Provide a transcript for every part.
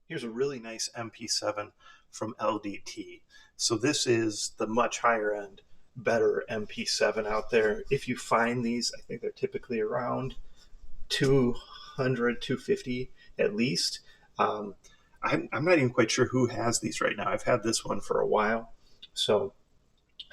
Here's a really nice MP7 from LDT. So this is the much higher end, better MP7 out there. If you find these, I think they're typically around 200, 250 at least. I'm not even quite sure who has these right now. I've had this one for a while. So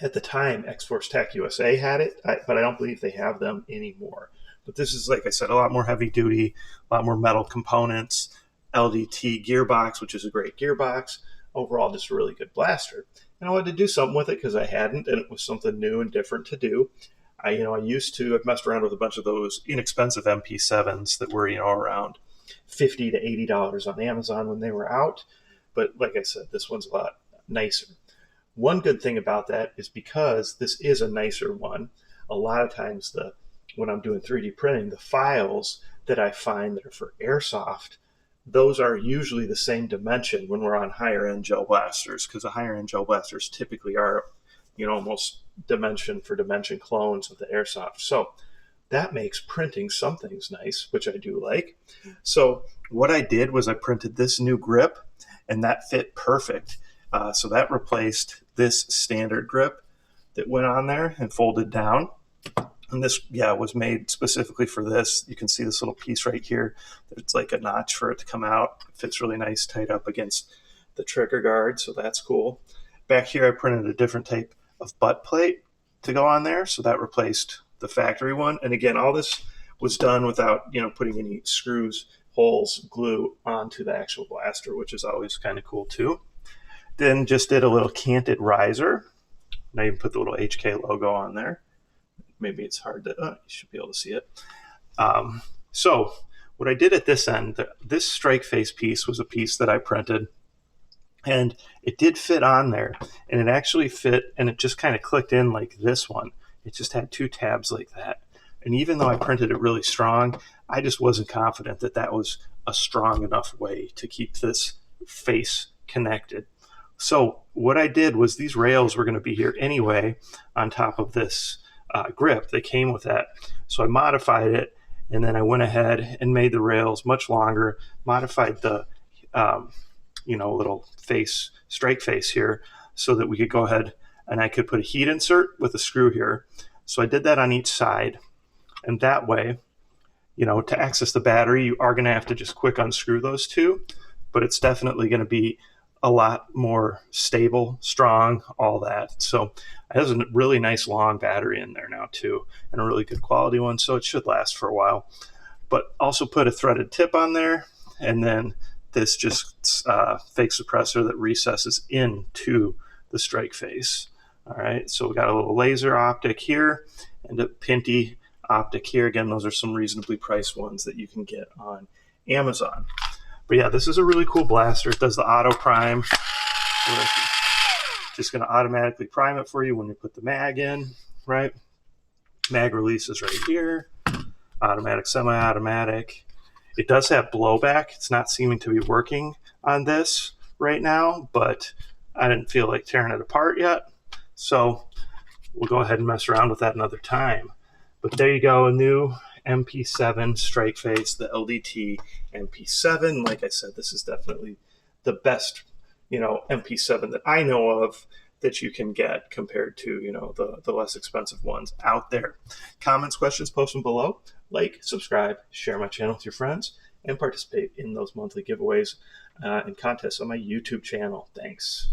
at the time, X-Force Tech USA had it, but I don't believe they have them anymore. But this is, like I said, a lot more heavy duty, a lot more metal components, LDT gearbox, which is a great gearbox. Overall, just a really good blaster. And I wanted to do something with it because I hadn't, and it was something new and different to do. I've messed around with a bunch of those inexpensive MP7s that were, around $50 to $80 on Amazon when they were out. But like I said, this one's a lot nicer. One good thing about that is because this is a nicer one, a lot of times when I'm doing 3D printing, the files that I find that are for airsoft, those are usually the same dimension when we're on higher end gel blasters, because the higher end gel blasters typically are, almost dimension for dimension clones of the airsoft. So that makes printing some things nice, which I do like. So what I did was I printed this new grip, and that fit perfect. So that replaced this standard grip that went on there and folded down. And this, was made specifically for this. You can see this little piece right here. It's like a notch for it to come out. It fits really nice, tight up against the trigger guard, so that's cool. Back here, I printed a different type of butt plate to go on there, so that replaced the factory one. And again, all this was done without, putting any screws, holes, glue onto the actual blaster, which is always kind of cool too. Then just did a little canted riser. And I even put the little HK logo on there. Maybe it's hard to, you should be able to see it. So what I did at this end, this Strikeface piece was a piece that I printed, and it did fit on there, and it actually fit, and it just kind of clicked in like this one. It just had two tabs like that. And even though I printed it really strong, I just wasn't confident that that was a strong enough way to keep this face connected. So what I did was these rails were going to be here anyway on top of this grip. They came with that. So I modified it, and then I went ahead and made the rails much longer, modified the little face, strike face here, so that we could go ahead and I could put a heat insert with a screw here. So I did that on each side, and that way, to access the battery, you are going to have to just quick unscrew those two, but it's definitely going to be a lot more stable, strong, all that. So it has a really nice long battery in there now too, and a really good quality one, so it should last for a while. But also put a threaded tip on there, and then this just fake suppressor that recesses into the strike face. All right, so we got a little laser optic here and a Pinty optic here. Again, those are some reasonably priced ones that you can get on Amazon. But yeah, this is a really cool blaster. It does the auto prime. Just going to automatically prime it for you when you put the mag in, right? Mag release is right here. Automatic, semi-automatic. It does have blowback. It's not seeming to be working on this right now, but I didn't feel like tearing it apart yet. So we'll go ahead and mess around with that another time. But there you go, a new MP7 Strikeface, the LDT MP7. Like I said, this is definitely the best, MP7 that I know of that you can get compared to, the less expensive ones out there. Comments, questions, post them below. Like, subscribe, share my channel with your friends, and participate in those monthly giveaways and contests on my YouTube channel. Thanks.